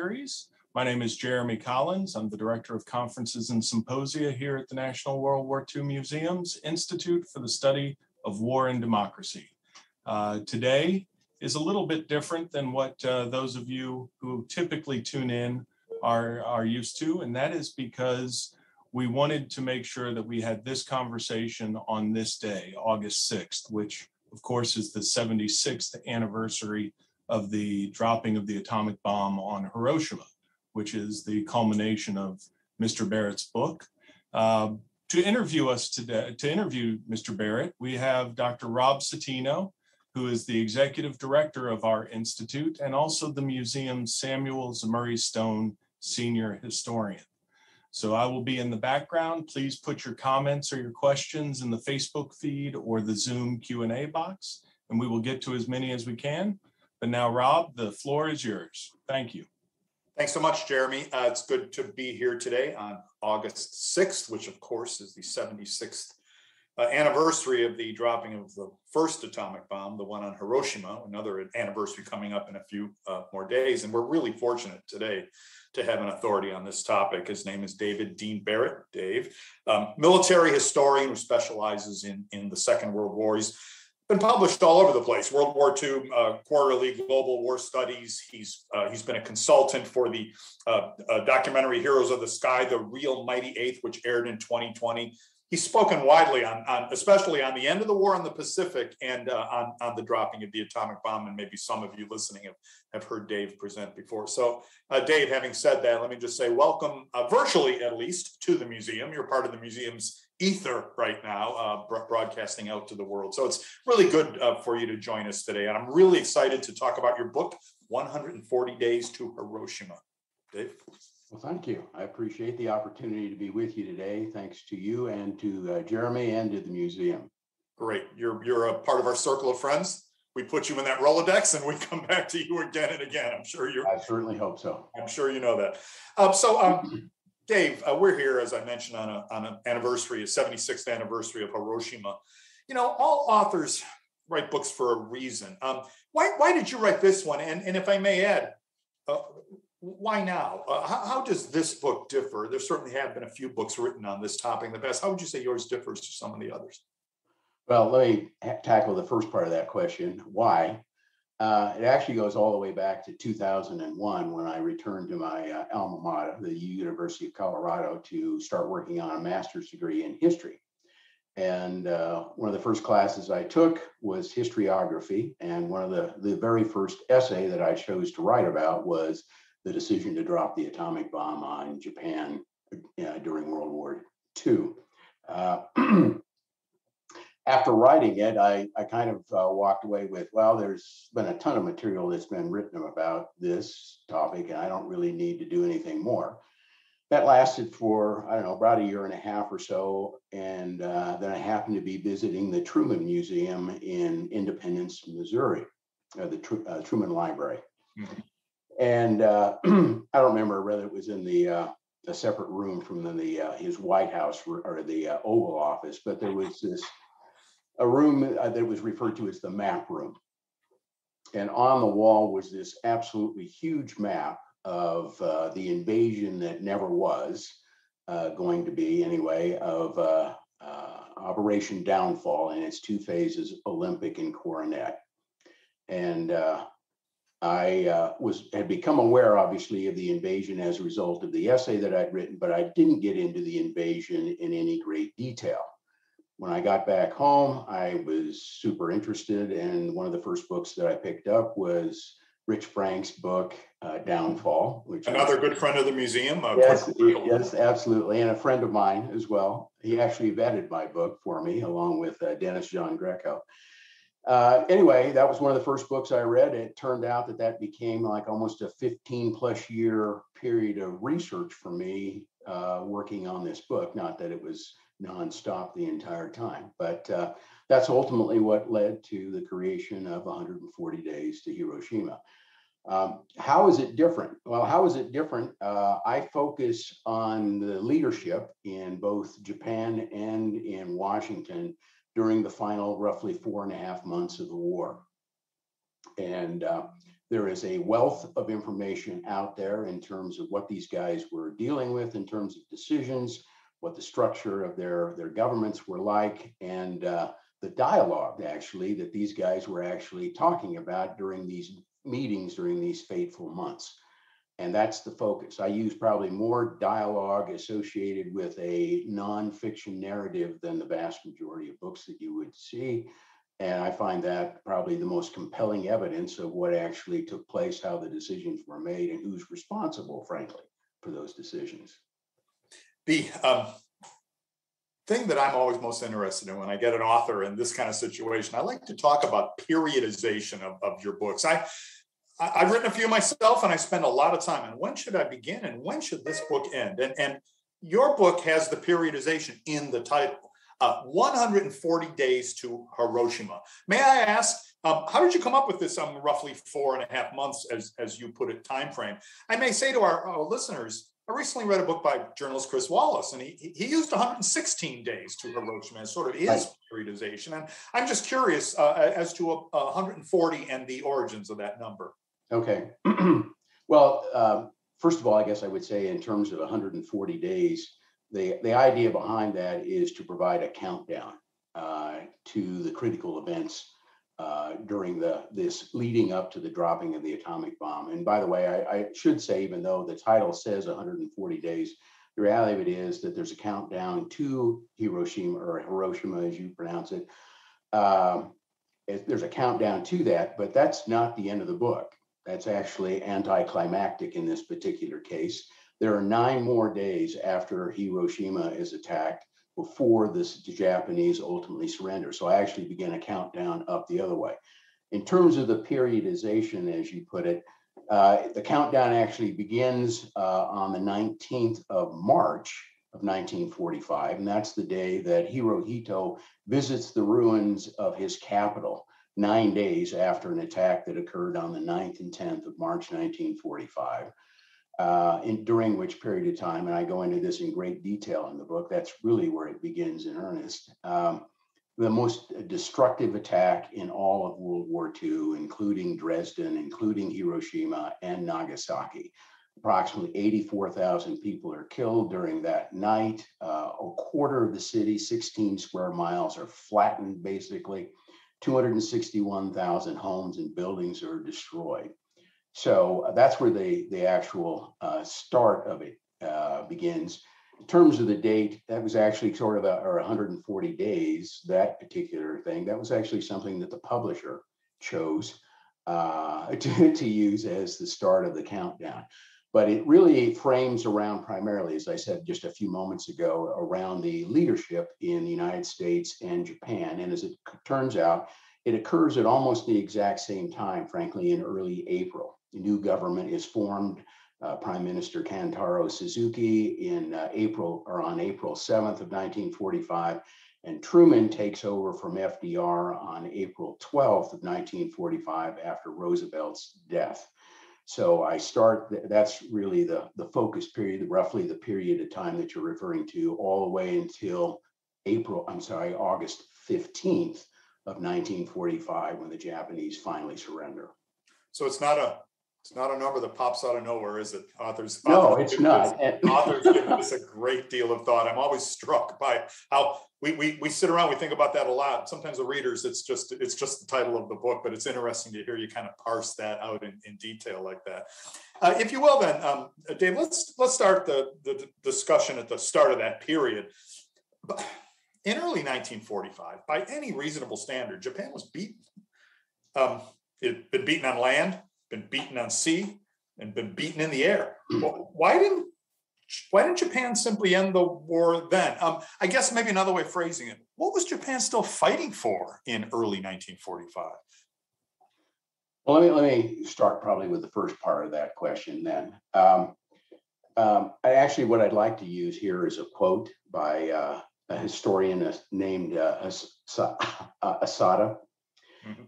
series. My name is Jeremy Collins. I'm the Director of Conferences and Symposia here at the National World War II Museum's Institute for the Study of War and Democracy. Today is a little bit different than what those of you who typically tune in are used to, and that is because we wanted to make sure that we had this conversation on this day, August 6th, which of course is the 76th anniversary of the dropping of the atomic bomb on Hiroshima, which is the culmination of Mr. Barrett's book. To interview us today, to interview Mr. Barrett, we have Dr. Rob Citino, who is the executive director of our institute and also the museum's Samuel Murray Stone Senior Historian. So I will be in the background. Please put your comments or your questions in the Facebook feed or the Zoom Q&A box, and we will get to as many as we can. But now, Rob, the floor is yours. Thank you. Thanks so much, Jeremy. It's good to be here today on August 6th, which of course is the 76th anniversary of the dropping of the first atomic bomb, the one on Hiroshima, another anniversary coming up in a few more days. And we're really fortunate today to have an authority on this topic. His name is Dean Barrett, Dave, military historian who specializes in the Second World War. He's been published all over the place. World War II Quarterly, Global War Studies. He's been a consultant for the documentary Heroes of the Sky, The Real Mighty Eighth, which aired in 2020. He's spoken widely on especially on the end of the war in the Pacific and on the dropping of the atomic bomb. And maybe some of you listening have heard Dave present before. So Dave, having said that, let me just say welcome, virtually at least, to the museum. You're part of the museum's ether right now, broadcasting out to the world. So it's really good for you to join us today. And I'm really excited to talk about your book, 140 Days to Hiroshima. Dave? Well, thank you. I appreciate the opportunity to be with you today. Thanks to you and to Jeremy and to the museum. Great. You're a part of our circle of friends. We put you in that Rolodex and we come back to you again and again. I certainly hope so. I'm sure you know that. Dave, we're here, as I mentioned, on an anniversary, a 76th anniversary of Hiroshima. You know, all authors write books for a reason. Why did you write this one? And if I may add, why now? How does this book differ? There certainly have been a few books written on this topic in the past. How would you say yours differs to some of the others? Well, let me tackle the first part of that question. Why? It actually goes all the way back to 2001 when I returned to my alma mater, the University of Colorado, to start working on a master's degree in history. And one of the first classes I took was historiography. And one of the very first essay that I chose to write about was the decision to drop the atomic bomb on Japan during World War II. After writing it, I kind of walked away with, well, there's been a ton of material that's been written about this topic, and I don't really need to do anything more. That lasted for, I don't know, about a year and a half or so. And then I happened to be visiting the Truman Museum in Independence, Missouri, the Truman Library. Mm-hmm. And I don't remember whether it was in a separate room from his White House or the Oval Office, but there was a room that was referred to as the map room. And on the wall was this absolutely huge map of the invasion that never was going to be anyway, of Operation Downfall in its two phases, Olympic and Coronet. And I had become aware, obviously, of the invasion as a result of the essay that I'd written, but I didn't get into the invasion in any great detail. When I got back home, I was super interested, and one of the first books that I picked up was Rich Frank's book, Downfall. Which another good friend of the museum. Yes, absolutely, and a friend of mine as well. He actually vetted my book for me, along with Dennis John Greco. Anyway, that was one of the first books I read. It turned out that became like almost a 15+ year period of research for me working on this book. Not that it was nonstop the entire time, but that's ultimately what led to the creation of 140 Days to Hiroshima. How is it different? Well, how is it different? I focus on the leadership in both Japan and in Washington during the final roughly 4.5 months of the war. And There is a wealth of information out there in terms of what these guys were dealing with in terms of decisions, what the structure of their governments were like, and the dialogue actually that these guys were actually talking about during these meetings during these fateful months. And that's the focus. I use probably more dialogue associated with a nonfiction narrative than the vast majority of books that you would see. And I find that probably the most compelling evidence of what actually took place, how the decisions were made, and who's responsible, frankly, for those decisions. The thing that I'm always most interested in when I get an author in this kind of situation, I like to talk about periodization of your books. I've written a few myself, and I spend a lot of time on when should I begin and when should this book end? And your book has the periodization in the title, 140 Days to Hiroshima. May I ask, how did you come up with this roughly 4.5 months, as you put it, time frame? I may say to our listeners, I recently read a book by journalist Chris Wallace, and he used 116 days to Hiroshima as sort of his periodization. And I'm just curious as to 140 and the origins of that number. Okay. Well, first of all, I guess I would say in terms of 140 days, the idea behind that is to provide a countdown to the critical events during this leading up to the dropping of the atomic bomb. And by the way, I should say, even though the title says 140 days, the reality of it is that there's a countdown to Hiroshima, or Hiroshima as you pronounce it. There's a countdown to that, but that's not the end of the book. That's actually anticlimactic in this particular case. There are 9 more days after Hiroshima is attacked before the Japanese ultimately surrender. So I actually begin a countdown up the other way. In terms of the periodization, as you put it, the countdown actually begins on the 19th of March of 1945, and that's the day that Hirohito visits the ruins of his capital, 9 days after an attack that occurred on the 9th and 10th of March 1945. During which period of time, and I go into this in great detail in the book, that's really where it begins in earnest. The most destructive attack in all of World War II, including Dresden, including Hiroshima and Nagasaki. Approximately 84,000 people are killed during that night. A quarter of the city, 16 square miles, are flattened basically. 261,000 homes and buildings are destroyed. So that's where the actual start of it begins. In terms of the date, that was actually sort of our 140 days, that particular thing. That was actually something that the publisher chose to use as the start of the countdown. But it really frames around primarily, as I said just a few moments ago, around the leadership in the United States and Japan. And as it turns out, it occurs at almost the exact same time, frankly, in early April. The new government is formed, Prime Minister Kantaro Suzuki on April 7th of 1945, and Truman takes over from FDR on April 12th of 1945 after Roosevelt's death. So that's really the focus period, roughly the period of time that you're referring to, all the way until August 15th of 1945, when the Japanese finally surrender. So it's not a number that pops out of nowhere, is it? No, it's not. Authors give this a great deal of thought. I'm always struck by how we sit around, we think about that a lot. Sometimes the readers, it's just the title of the book, but it's interesting to hear you kind of parse that out in detail like that. If you will, then, Dave, let's start the discussion at the start of that period. In early 1945, by any reasonable standard, Japan was beaten. It had been beaten on land, been beaten on sea, and been beaten in the air. Why didn't Japan simply end the war then? I guess maybe another way of phrasing it, what was Japan still fighting for in early 1945? Well, let me start probably with the first part of that question then. Actually, what I'd like to use here is a quote by a historian named Asada. Mm-hmm.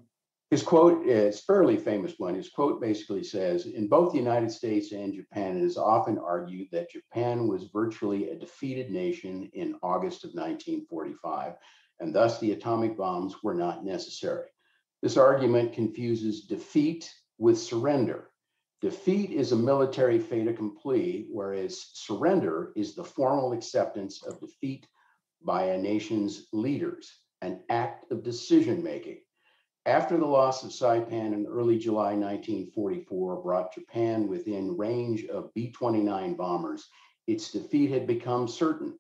His quote is a fairly famous one. His quote basically says, in both the United States and Japan, it is often argued that Japan was virtually a defeated nation in August of 1945, and thus the atomic bombs were not necessary. This argument confuses defeat with surrender. Defeat is a military fait accompli, whereas surrender is the formal acceptance of defeat by a nation's leaders, an act of decision-making. After the loss of Saipan in early July 1944 brought Japan within range of B-29 bombers, its defeat had become certain,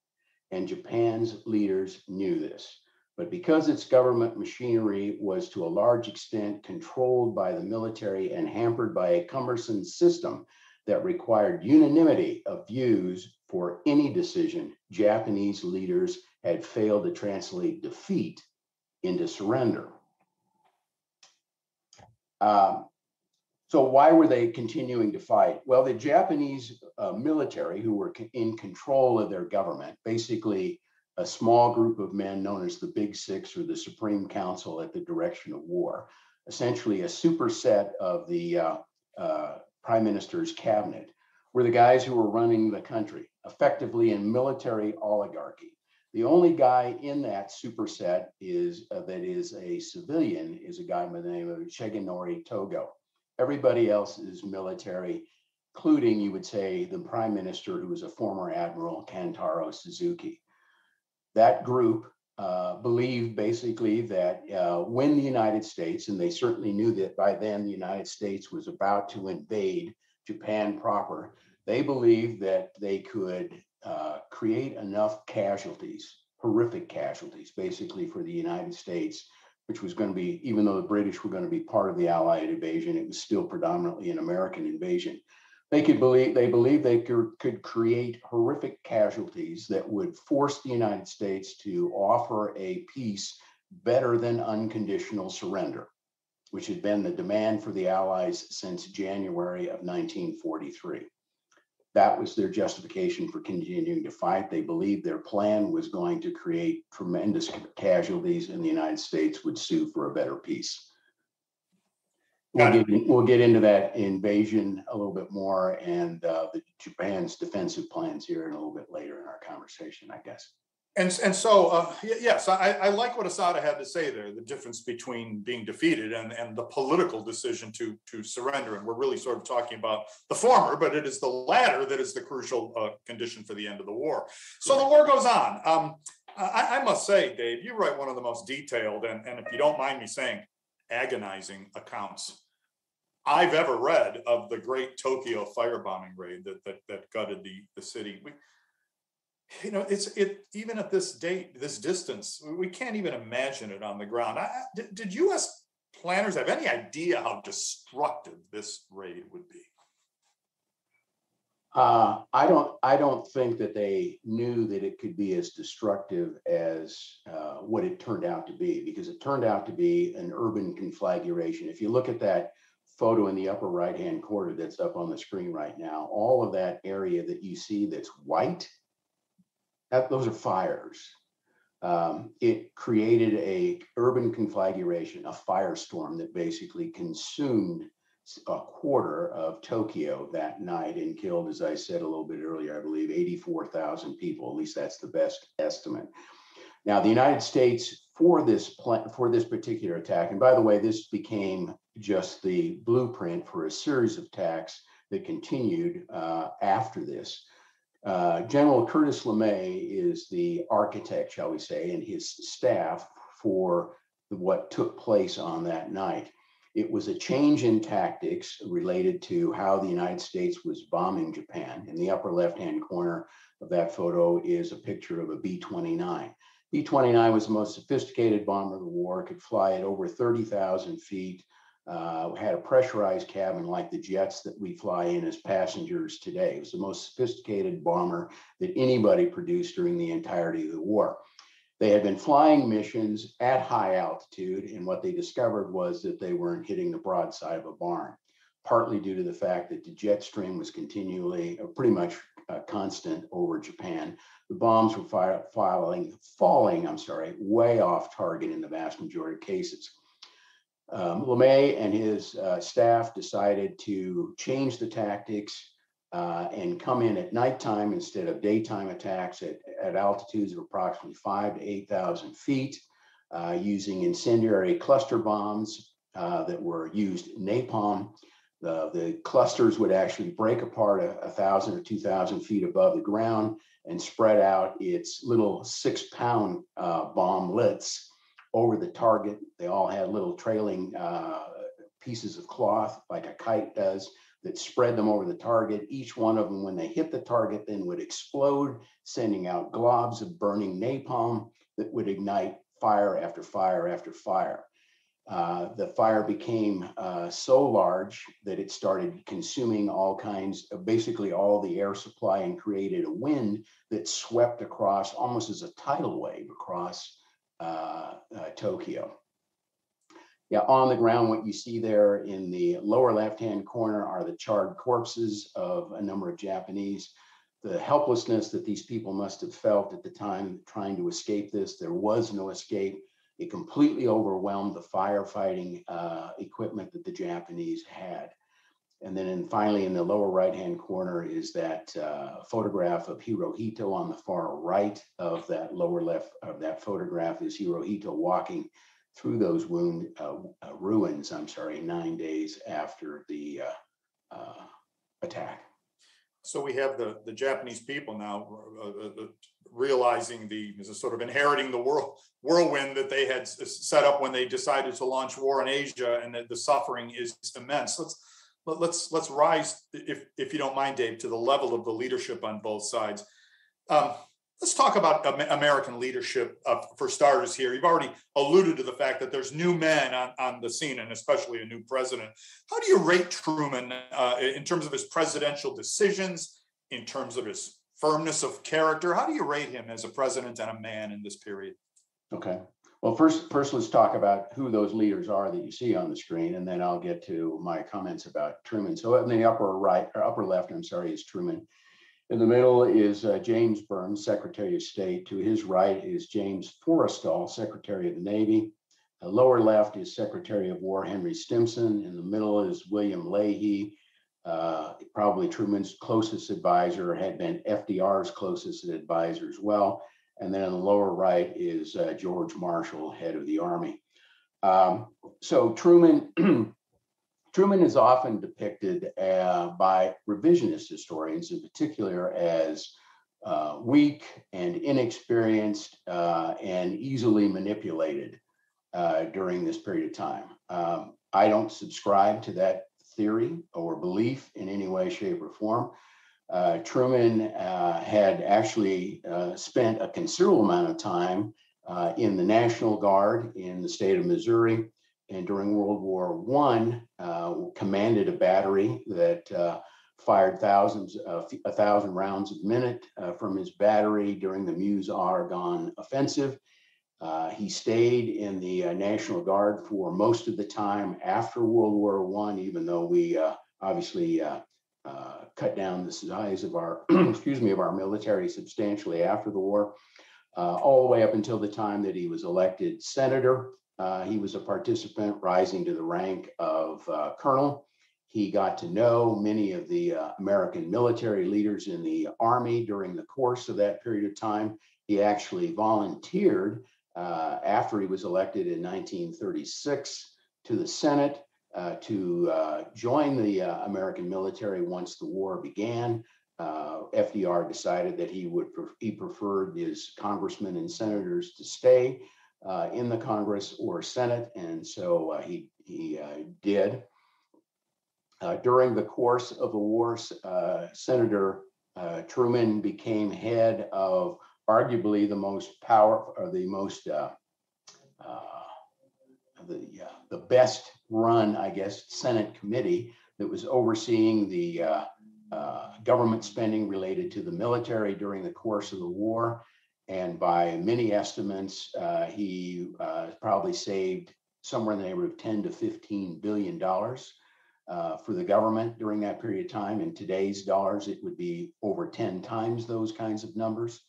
and Japan's leaders knew this. But because its government machinery was to a large extent controlled by the military and hampered by a cumbersome system that required unanimity of views for any decision, Japanese leaders had failed to translate defeat into surrender. So why were they continuing to fight? Well, the Japanese military, who were in control of their government, basically a small group of men known as the Big Six, or the Supreme Council at the direction of war, essentially a superset of the Prime Minister's cabinet, were the guys who were running the country, effectively in military oligarchy. The only guy in that superset that is a civilian is a guy by the name of Shigenori Togo. Everybody else is military, including, you would say, the Prime Minister, who was a former Admiral, Kantaro Suzuki. That group believed basically that when the United States, and they certainly knew that by then the United States was about to invade Japan proper, they believed that they could create enough casualties, horrific casualties, basically for the United States, which was going to be, even though the British were going to be part of the Allied invasion, it was still predominantly an American invasion. They believed they could create horrific casualties that would force the United States to offer a peace better than unconditional surrender, which had been the demand for the Allies since January of 1943. That was their justification for continuing to fight. They believed their plan was going to create tremendous casualties, and the United States would sue for a better peace. We'll get into that invasion a little bit more and Japan's defensive plans here a little bit later in our conversation, I guess. And so, yes, I like what Asada had to say there, the difference between being defeated and the political decision to surrender. And we're really sort of talking about the former, but it is the latter that is the crucial condition for the end of the war. So the war goes on. I must say, Dave, you write one of the most detailed, and if you don't mind me saying, agonizing accounts I've ever read of the great Tokyo firebombing raid that gutted the city. Even at this date, this distance, we can't even imagine it on the ground. Did U.S. planners have any idea how destructive this raid would be? I don't think that they knew that it could be as destructive as what it turned out to be, because it turned out to be an urban conflagration. If you look at that photo in the upper right-hand corner that's up on the screen right now, all of that area that you see that's white, those are fires. It created a urban conflagration, a firestorm that basically consumed a quarter of Tokyo that night and killed, as I said a little bit earlier, I believe 84,000 people. At least that's the best estimate. Now, the United States, for this particular attack, and by the way, this became just the blueprint for a series of attacks that continued after this. General Curtis LeMay is the architect, shall we say, and his staff for what took place on that night. It was a change in tactics related to how the United States was bombing Japan. In the upper left-hand corner of that photo is a picture of a B-29. B-29 was the most sophisticated bomber of the war, could fly at over 30,000 feet, had a pressurized cabin like the jets that we fly in as passengers today. It was the most sophisticated bomber that anybody produced during the entirety of the war. They had been flying missions at high altitude, and what they discovered was that they weren't hitting the broadside of a barn, partly due to the fact that the jet stream was continually, pretty much constant over Japan. The bombs were falling, way off target in the vast majority of cases. LeMay and his staff decided to change the tactics and come in at nighttime instead of daytime attacks at altitudes of approximately 5,000 to 8,000 feet, using incendiary cluster bombs, that were used napalm. The clusters would actually break apart 1,000 or 2,000 feet above the ground and spread out its little 6-pound bomblets over the target. They all had little trailing pieces of cloth, like a kite does, that spread them over the target. Each one of them, when they hit the target, then would explode, sending out globs of burning napalm that would ignite fire after fire after fire. The fire became so large that it started consuming all kinds of, basically all the air supply, and created a wind that swept across, almost as a tidal wave, across Tokyo. Yeah, on the ground, what you see there in the lower left-hand corner are the charred corpses of a number of Japanese. The helplessness that these people must have felt at the time trying to escape this. There was no escape. It completely overwhelmed the firefighting equipment that the Japanese had. And then finally, in the lower right-hand corner is that photograph of Hirohito. On the far right of that lower left of that photograph is Hirohito walking through those ruins, 9 days after the attack. So we have the Japanese people now realizing sort of inheriting the whirlwind that they had set up when they decided to launch war in Asia, and that the suffering is immense. Let's rise, if you don't mind, Dave, to the level of the leadership on both sides. Let's talk about American leadership for starters here. You've already alluded to the fact that there's new men on the scene, and especially a new president. How do you rate Truman in terms of his presidential decisions, in terms of his firmness of character? How do you rate him as a president and a man in this period? Okay. Well, first let's talk about who those leaders are that you see on the screen, and then I'll get to my comments about Truman. So in the upper left, is Truman. In the middle is James Burns, Secretary of State. To his right is James Forrestal, Secretary of the Navy. The lower left is Secretary of War Henry Stimson. In the middle is William Leahy, probably Truman's closest advisor, had been FDR's closest advisor as well. And then in the lower right is George Marshall, head of the Army. So Truman is often depicted by revisionist historians in particular as weak and inexperienced and easily manipulated during this period of time. I don't subscribe to that theory or belief in any way, shape, or form. Truman had actually spent a considerable amount of time in the National Guard in the state of Missouri, and during World War I, commanded a battery that fired 1,000 rounds a minute from his battery during the Meuse-Argonne offensive. He stayed in the National Guard for most of the time after World War I, even though we obviously cut down the size of our, of our military substantially after the war, all the way up until the time that he was elected senator. He was a participant rising to the rank of colonel. He got to know many of the American military leaders in the Army during the course of that period of time. He actually volunteered after he was elected in 1936 to the Senate to join the American military once the war began. FDR decided that he preferred his congressmen and senators to stay in the Congress or Senate, and so he did. During the course of the war, Senator Truman became head of arguably the most powerful, or the best run, I guess, Senate committee that was overseeing the government spending related to the military during the course of the war. And by many estimates, he probably saved somewhere in the neighborhood of $10 to $15 billion for the government during that period of time. In today's dollars, it would be over 10 times those kinds of numbers.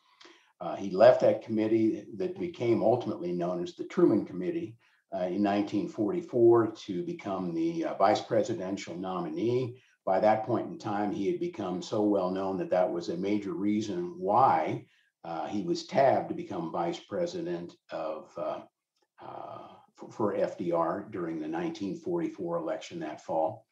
He left that committee that became ultimately known as the Truman Committee in 1944 to become the vice presidential nominee. By that point in time, he had become so well known that that was a major reason why he was tabbed to become vice president of for FDR during the 1944 election that fall.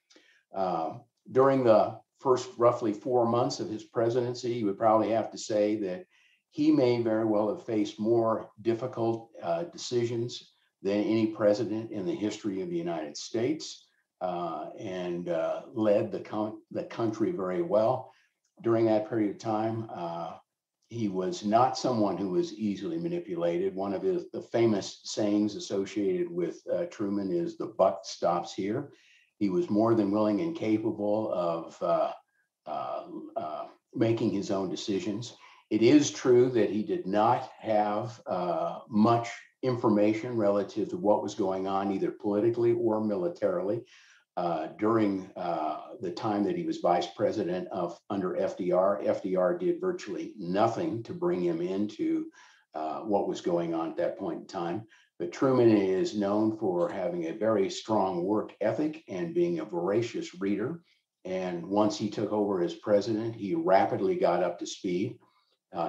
During the first roughly 4 months of his presidency, you would probably have to say that he may very well have faced more difficult decisions than any president in the history of the United States, and led the country very well during that period of time. He was not someone who was easily manipulated. One of the famous sayings associated with Truman is "the buck stops here." He was more than willing and capable of making his own decisions. It is true that he did not have much information relative to what was going on, either politically or militarily, during the time that he was vice president under FDR. FDR did virtually nothing to bring him into what was going on at that point in time. But Truman is known for having a very strong work ethic and being a voracious reader. And once he took over as president, he rapidly got up to speed.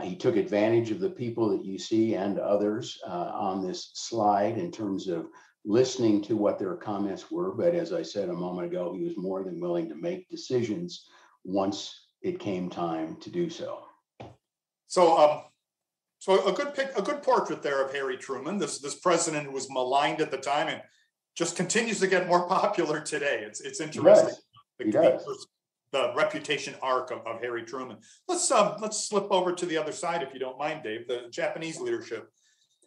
He took advantage of the people that you see and others on this slide in terms of listening to what their comments were. But as I said a moment ago, he was more than willing to make decisions once it came time to do so. So a good portrait there of Harry Truman, this president who was maligned at the time and just continues to get more popular today. It's interesting. The reputation arc of Harry Truman. Let's slip over to the other side, if you don't mind, Dave. The Japanese leadership.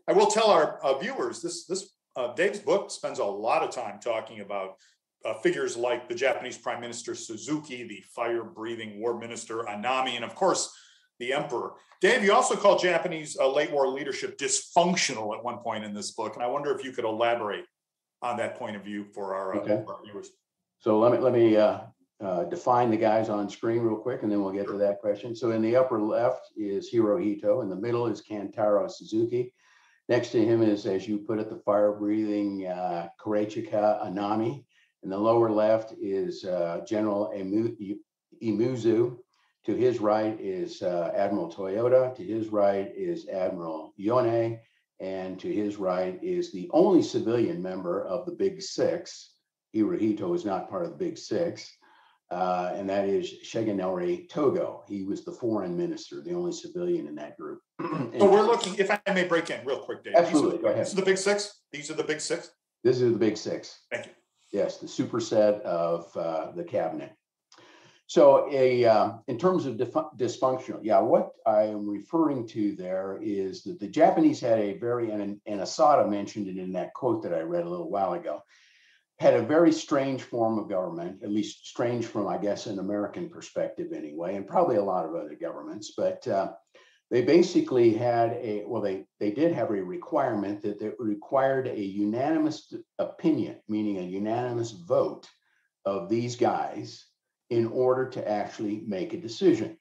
I will tell our viewers this. Dave's book spends a lot of time talking about figures like the Japanese Prime Minister Suzuki, the fire-breathing war minister Anami, and of course the emperor. Dave, you also call Japanese late war leadership dysfunctional at one point in this book, and I wonder if you could elaborate on that point of view for our viewers. So let me define the guys on screen real quick, and then we'll get to that question. So in the upper left is Hirohito. In the middle is Kantaro Suzuki. Next to him is, as you put it, the fire-breathing Korechika Anami. In the lower left is General Imuzu. To his right is Admiral Toyota. To his right is Admiral Yone. And to his right is the only civilian member of the Big Six. Hirohito is not part of the Big Six. And that is Shigenori Togo. He was the foreign minister, the only civilian in that group. So we're looking, if I may break in real quick, Dave. Absolutely, go ahead. These are the Big Six? These are the Big Six? These are the Big Six. Thank you. Yes, the superset of the cabinet. So in terms of dysfunctional, what I am referring to there is that the Japanese had a very, and Asada mentioned it in that quote that I read a little while ago, had a very strange form of government, at least strange from, I guess, an American perspective anyway, and probably a lot of other governments. But they basically had they did have a requirement that they required a unanimous opinion, meaning a unanimous vote of these guys in order to actually make a decision.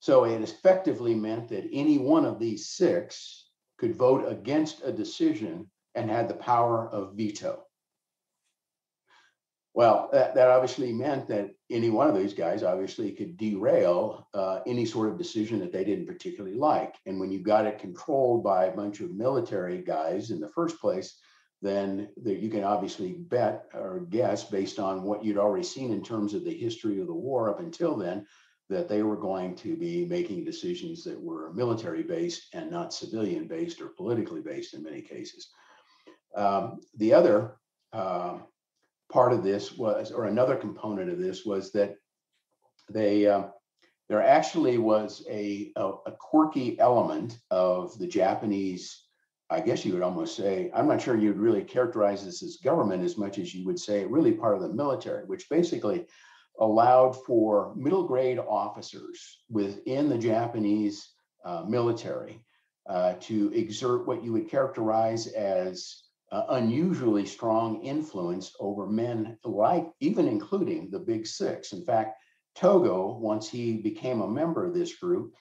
So it effectively meant that any one of these six could vote against a decision and had the power of veto. Well, that obviously meant that any one of these guys obviously could derail any sort of decision that they didn't particularly like. And when you got it controlled by a bunch of military guys in the first place, then you can obviously bet or guess based on what you'd already seen in terms of the history of the war up until then, that they were going to be making decisions that were military based and not civilian based or politically based in many cases. The other part of this was, or another component of this was that there actually was a quirky element of the Japanese, I guess you would almost say, I'm not sure you'd really characterize this as government as much as you would say really part of the military, which basically allowed for middle grade officers within the Japanese military to exert what you would characterize as unusually strong influence over men, like even including the Big Six. In fact, Togo, once he became a member of this group,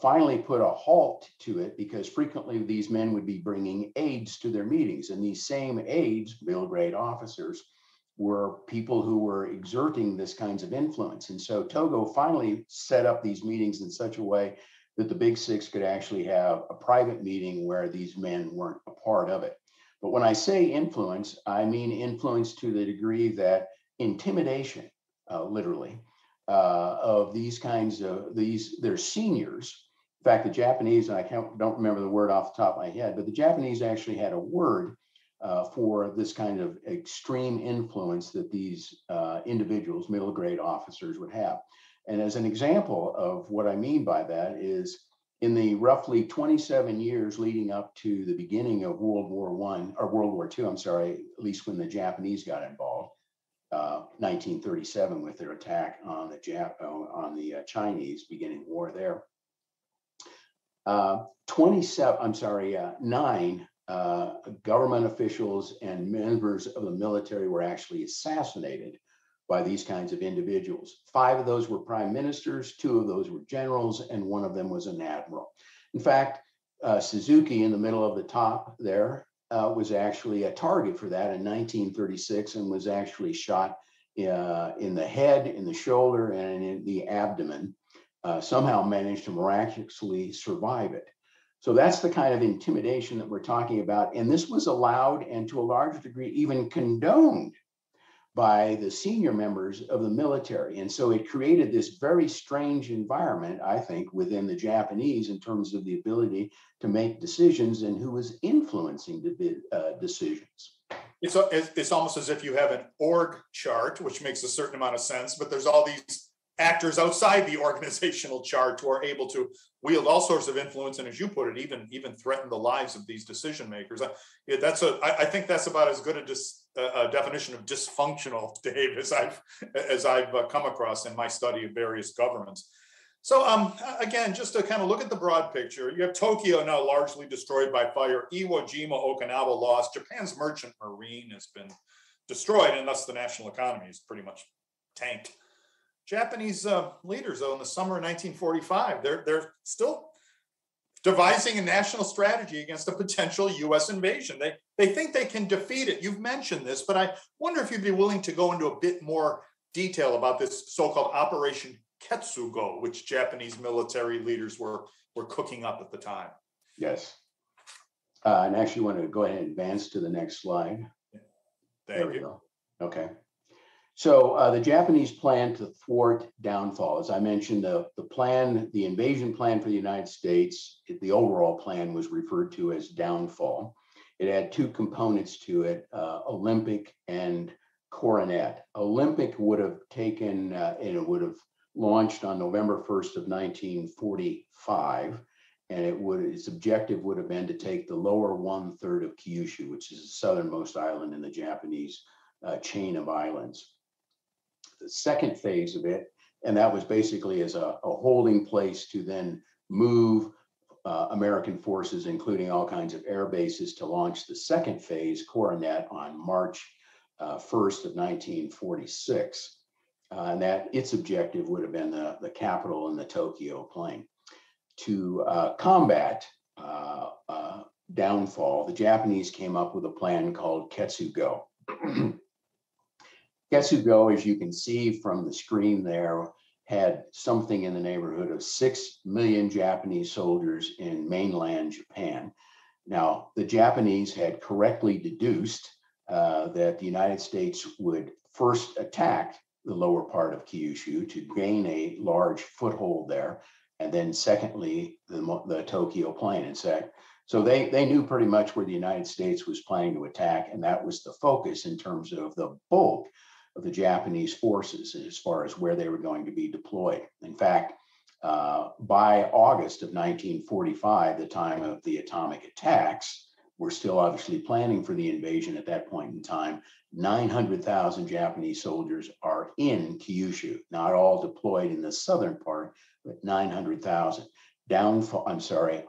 finally put a halt to it because frequently these men would be bringing aides to their meetings, and these same aides, middle grade officers, were people who were exerting this kinds of influence. And so Togo finally set up these meetings in such a way that the Big Six could actually have a private meeting where these men weren't a part of it. But when I say influence, I mean influence to the degree that intimidation, literally, of these kinds of their seniors. In fact, the Japanese, and I don't remember the word off the top of my head, but the Japanese actually had a word for this kind of extreme influence that these individuals, middle grade officers, would have. And as an example of what I mean by that is in the roughly 27 years leading up to the beginning of World War II, I'm sorry, at least when the Japanese got involved, 1937 with their attack on the Chinese, beginning war there. 9 government officials and members of the military were actually assassinated by these kinds of individuals. 5 of those were prime ministers, 2 of those were generals, and 1 of them was an admiral. In fact, Suzuki in the middle of the top there was actually a target for that in 1936 and was actually shot in the head, in the shoulder, and in the abdomen. Somehow managed to miraculously survive it. So that's the kind of intimidation that we're talking about. And this was allowed and to a large degree even condoned by the senior members of the military. And so it created this very strange environment, I think, within the Japanese in terms of the ability to make decisions and who was influencing the decisions. It's almost as if you have an org chart, which makes a certain amount of sense, but there's all these actors outside the organizational chart who are able to wield all sorts of influence, and as you put it, even threaten the lives of these decision makers. I think that's about as good a definition of dysfunctional, Dave, as I've come across in my study of various governments. So again, just to kind of look at the broad picture, you have Tokyo now largely destroyed by fire. Iwo Jima, Okinawa lost. Japan's merchant marine has been destroyed, and thus the national economy is pretty much tanked. Japanese leaders, though, in the summer of 1945, they're still devising a national strategy against a potential U.S. invasion. They think they can defeat it. You've mentioned this, but I wonder if you'd be willing to go into a bit more detail about this so-called Operation Ketsugo, which Japanese military leaders were cooking up at the time. Yes. And actually want to go ahead and advance to the next slide. Thank you. Go. Okay. So the Japanese plan to thwart downfall, as I mentioned, the invasion plan for the United States, the overall plan was referred to as downfall. It had 2 components to it, Olympic and Coronet. Olympic would have taken, and it would have launched on November 1st of 1945, and its objective would have been to take the lower 1/3 of Kyushu, which is the southernmost island in the Japanese chain of islands. The second phase of it, and that was basically as a holding place to then move American forces, including all kinds of air bases, to launch the second phase, Coronet, on March 1st of 1946. And that its objective would have been the capital in the Tokyo plain. To combat downfall, the Japanese came up with a plan called Ketsugo. Ketsugo, as you can see from the screen there, had something in the neighborhood of 6 million Japanese soldiers in mainland Japan. Now, the Japanese had correctly deduced that the United States would first attack the lower part of Kyushu to gain a large foothold there, and then secondly, the Tokyo plain. In fact, so they knew pretty much where the United States was planning to attack, and that was the focus in terms of the bulk of the Japanese forces as far as where they were going to be deployed. In fact, by August of 1945, the time of the atomic attacks, we're still obviously planning for the invasion at that point in time. 900,000 Japanese soldiers are in Kyushu, not all deployed in the southern part, but 900,000.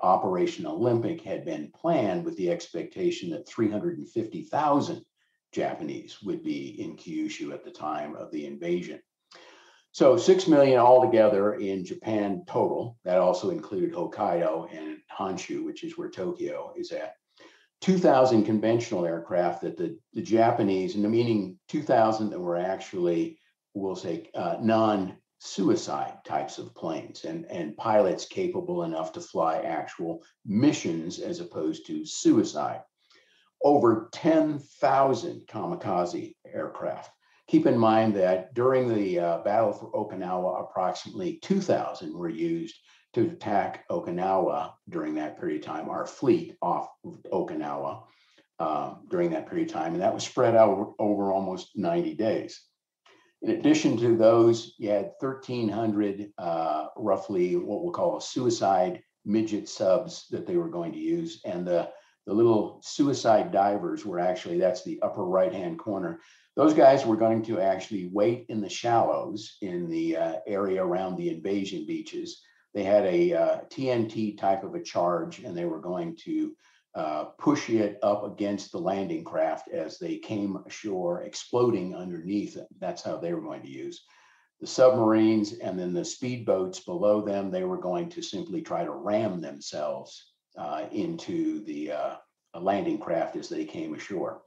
Operation Olympic had been planned with the expectation that 350,000 Japanese would be in Kyushu at the time of the invasion. So 6 million altogether in Japan total. That also included Hokkaido and Honshu, which is where Tokyo is at. 2,000 conventional aircraft that the Japanese, and meaning 2,000 that were actually, we'll say, non-suicide types of planes and pilots capable enough to fly actual missions as opposed to suicide. over 10,000 kamikaze aircraft. Keep in mind that during the battle for Okinawa, approximately 2,000 were used to attack Okinawa during that period of time, our fleet off of Okinawa during that period of time. And that was spread out over almost 90 days. In addition to those, you had 1,300 roughly what we'll call suicide midget subs that they were going to use. And the little suicide divers were actually, that's the upper right-hand corner. Those guys were going to actually wait in the shallows in the area around the invasion beaches. They had a TNT type of a charge, and they were going to push it up against the landing craft as they came ashore, exploding underneath it. That's how they were going to use the submarines, and then the speedboats below them. They were going to simply try to ram themselves into the landing craft as they came ashore.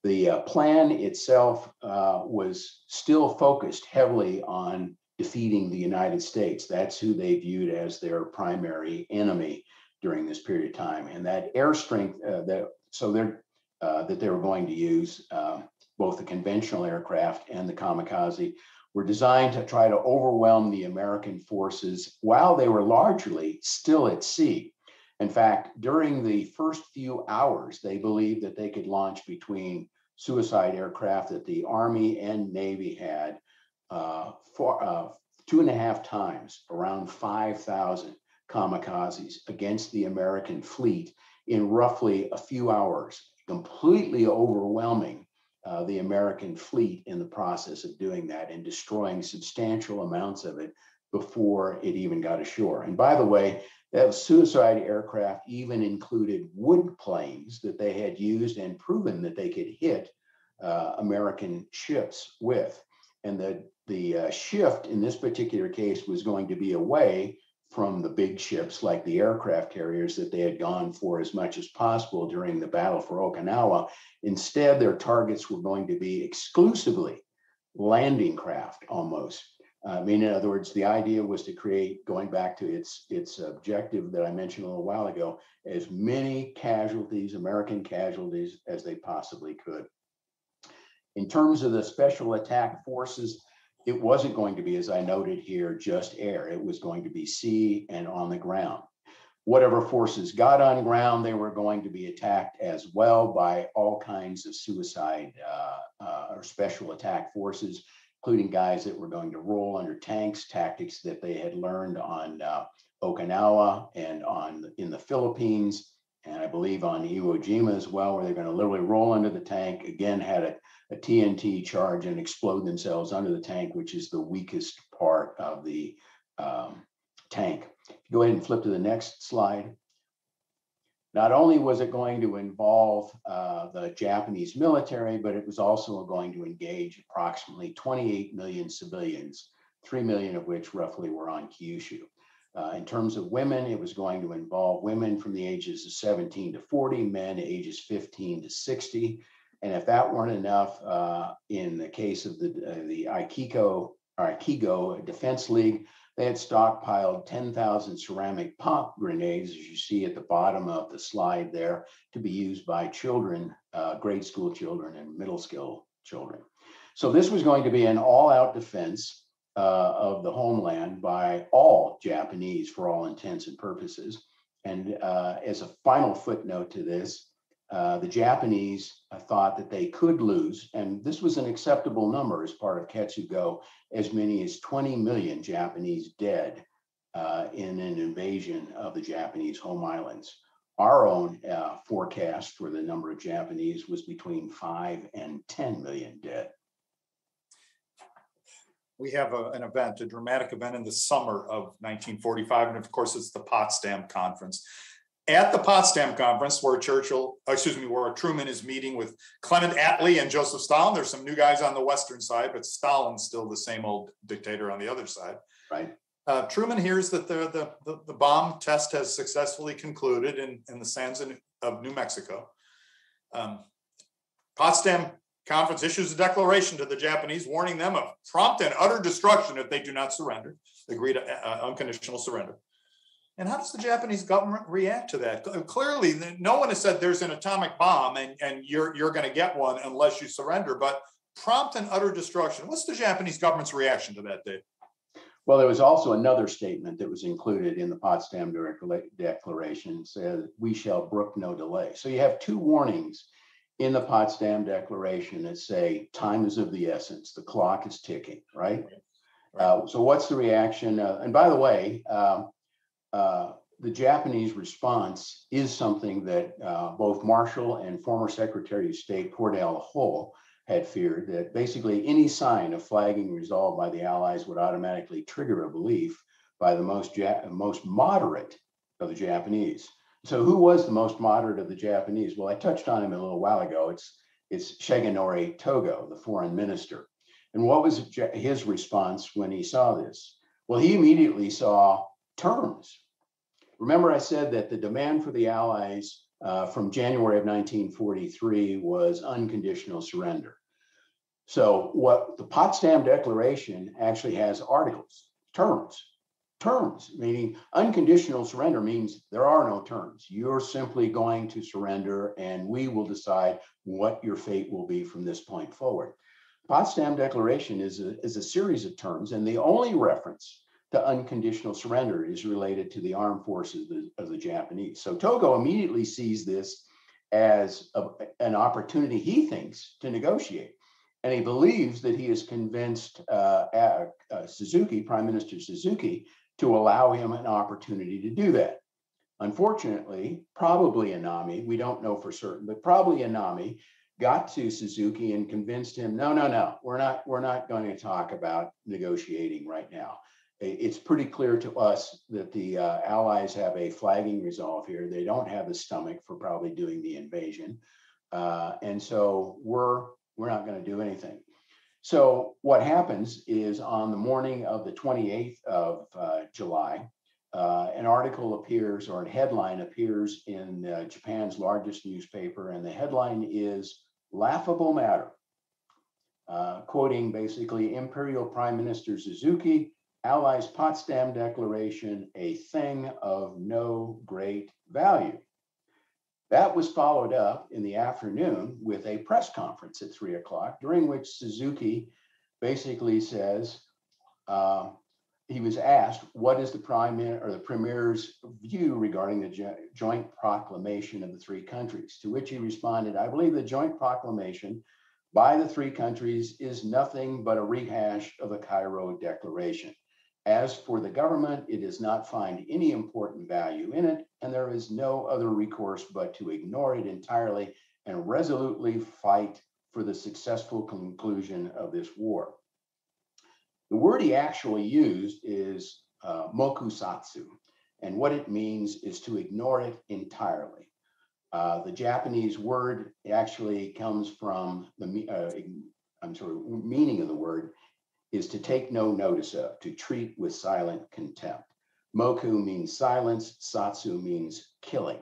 The plan itself was still focused heavily on defeating the United States. That's who they viewed as their primary enemy during this period of time. And that air strength that they were going to use, both the conventional aircraft and the kamikaze, were designed to try to overwhelm the American forces while they were largely still at sea. In fact, during the first few hours, they believed that they could launch between suicide aircraft that the Army and Navy had 2.5 times, around 5,000 kamikazes against the American fleet in roughly a few hours, completely overwhelming the American fleet in the process of doing that and destroying substantial amounts of it before it even got ashore. And by the way, that suicide aircraft even included wood planes that they had used and proven that they could hit American ships with. And the shift in this particular case was going to be away from the big ships like the aircraft carriers that they had gone for as much as possible during the battle for Okinawa. Instead, their targets were going to be exclusively landing craft almost. I mean, in other words, the idea was to create, going back to its objective that I mentioned a little while ago, as many casualties, American casualties, as they possibly could. In terms of the special attack forces, it wasn't going to be, as I noted here, just air. It was going to be sea and on the ground. Whatever forces got on ground, they were going to be attacked as well by all kinds of suicide or special attack forces, including guys that were going to roll under tanks, tactics that they had learned on Okinawa and in the Philippines, and I believe on Iwo Jima as well, where they're going to literally roll under the tank, again, had a TNT charge and explode themselves under the tank, which is the weakest part of the tank. Go ahead and flip to the next slide. Not only was it going to involve the Japanese military, but it was also going to engage approximately 28 million civilians, 3 million of which roughly were on Kyushu. In terms of women, it was going to involve women from the ages of 17 to 40, men ages 15 to 60. And if that weren't enough, in the case of the Aikigo Defense League, they had stockpiled 10,000 ceramic pop grenades, as you see at the bottom of the slide there, to be used by children, grade school children and middle school children. So this was going to be an all-out defense of the homeland by all Japanese for all intents and purposes. And as a final footnote to this, the Japanese thought that they could lose, and this was an acceptable number as part of Ketsugo, as many as 20 million Japanese dead in an invasion of the Japanese home islands. Our own forecast for the number of Japanese was between 5 and 10 million dead. We have an event, a dramatic event in the summer of 1945, and of course it's the Potsdam Conference. At the Potsdam Conference, where Truman is meeting with Clement Attlee and Joseph Stalin, there's some new guys on the Western side, but Stalin's still the same old dictator on the other side. Right. Truman hears that the bomb test has successfully concluded in the sands of New Mexico. Potsdam Conference issues a declaration to the Japanese, warning them of prompt and utter destruction if they do not surrender, agree to unconditional surrender. And how does the Japanese government react to that? Clearly, no one has said there's an atomic bomb and you're going to get one unless you surrender, but prompt and utter destruction. What's the Japanese government's reaction to that, Dave? Well, there was also another statement that was included in the Potsdam Declaration, said, "We shall brook no delay." So you have two warnings in the Potsdam Declaration that say time is of the essence, the clock is ticking, right? So what's the reaction? And by the way, the Japanese response is something that both Marshall and former Secretary of State Cordell Hull had feared, that basically any sign of flagging resolve by the Allies would automatically trigger a belief by the most moderate of the Japanese. So who was the most moderate of the Japanese? Well, I touched on him a little while ago. It's Shigenori Togo, the foreign minister. And what was his response when he saw this? Well, he immediately saw terms. Remember, I said that the demand for the Allies from January of 1943 was unconditional surrender. So what the Potsdam Declaration actually has articles, terms, meaning unconditional surrender means there are no terms. You're simply going to surrender and we will decide what your fate will be from this point forward. Potsdam Declaration is a series of terms, and the only reference to unconditional surrender is related to the armed forces of the Japanese. So Togo immediately sees this as an opportunity, he thinks, to negotiate. And he believes that he has convinced Suzuki, Prime Minister Suzuki, to allow him an opportunity to do that. Unfortunately, probably Anami, we don't know for certain, but probably Anami got to Suzuki and convinced him, no, we're not going to talk about negotiating right now. It's pretty clear to us that the Allies have a flagging resolve here. They don't have the stomach for probably doing the invasion. And so we're not going to do anything. So what happens is on the morning of the 28th of July, an article appears, or a headline appears in Japan's largest newspaper, and the headline is "Laughable Matter," quoting basically Imperial Prime Minister Suzuki, Allies Potsdam Declaration, a thing of no great value. That was followed up in the afternoon with a press conference at 3 o'clock, during which Suzuki basically says, he was asked, what is the Premier's view regarding the joint proclamation of the three countries? To which he responded, I believe the joint proclamation by the three countries is nothing but a rehash of the Cairo Declaration. As for the government, it does not find any important value in it, and there is no other recourse but to ignore it entirely and resolutely fight for the successful conclusion of this war. The word he actually used is mokusatsu, and what it means is to ignore it entirely. The Japanese word actually comes from the meaning of the word is to take no notice of, to treat with silent contempt. Moku means silence, satsu means killing.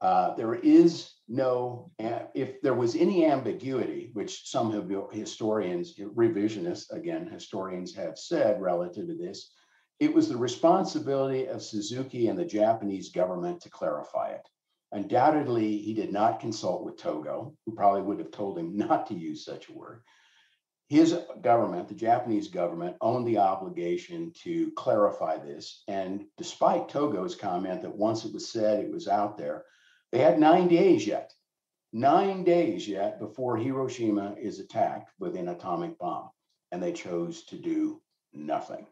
There is no, if there was any ambiguity, which some historians, revisionists, again, historians have said relative to this, it was the responsibility of Suzuki and the Japanese government to clarify it. Undoubtedly, he did not consult with Togo, who probably would have told him not to use such a word. His government, the Japanese government, owned the obligation to clarify this. And despite Togo's comment that once it was said, it was out there, they had 9 days yet before Hiroshima is attacked with an atomic bomb. And they chose to do nothing.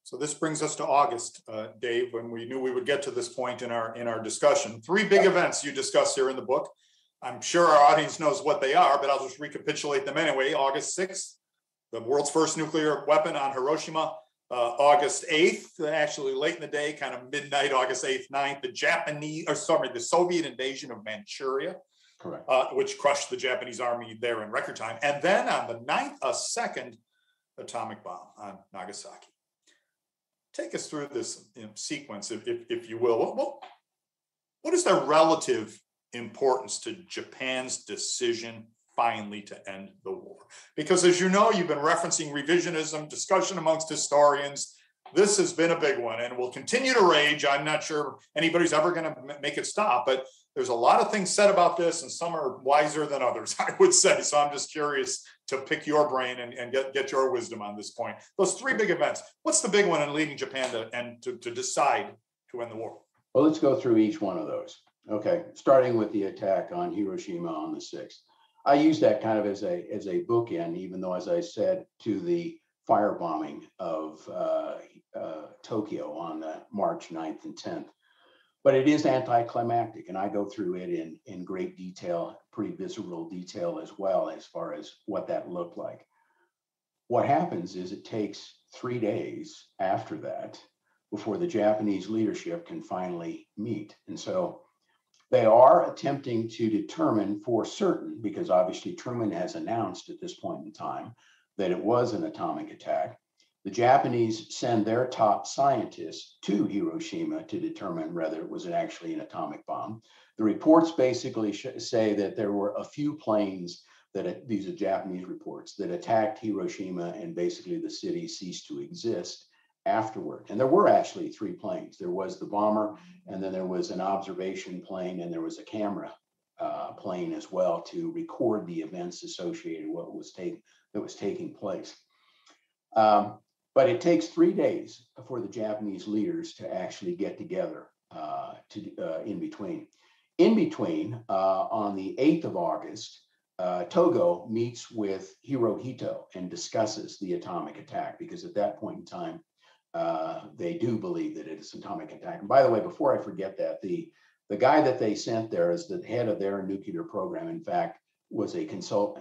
So this brings us to August, Dave, when we knew we would get to this point in our discussion. 3 big events you discuss here in the book. I'm sure our audience knows what they are, but I'll just recapitulate them anyway. August 6th, the world's first nuclear weapon on Hiroshima. August 8th, actually late in the day, kind of midnight, August 8th, 9th, the Soviet invasion of Manchuria, correct, which crushed the Japanese army there in record time. And then on the 9th, a second atomic bomb on Nagasaki. Take us through this sequence, if you will. What is the relative importance to Japan's decision finally to end the war? Because as you know, you've been referencing revisionism, discussion amongst historians. This has been a big one and will continue to rage. I'm not sure anybody's ever going to make it stop, but there's a lot of things said about this, and some are wiser than others, I would say. So I'm just curious to pick your brain and get your wisdom on this point. Those three big events. What's the big one in leading Japan to decide to end the war? Well, let's go through each one of those. Okay, starting with the attack on Hiroshima on the 6th. I use that kind of as a bookend, even though, as I said, to the firebombing of Tokyo on March 9th and 10th. But it is anticlimactic, and I go through it in great detail, pretty visceral detail as well, as far as what that looked like. What happens is it takes 3 days after that before the Japanese leadership can finally meet. And so they are attempting to determine for certain, because obviously Truman has announced at this point in time that it was an atomic attack. The Japanese send their top scientists to Hiroshima to determine whether it was actually an atomic bomb. The reports basically say that there were a few planes these are Japanese reports, that attacked Hiroshima, and basically the city ceased to exist afterward. And there were actually 3 planes. There was the bomber, and then there was an observation plane, and there was a camera plane as well to record the events associated with what was taking place. But it takes 3 days for the Japanese leaders to actually get together in between. In between, on the 8th of August, Togo meets with Hirohito and discusses the atomic attack, because at that point in time, they do believe that it is an atomic attack. And by the way, before I forget that, the guy that they sent there is the head of their nuclear program. In fact, was a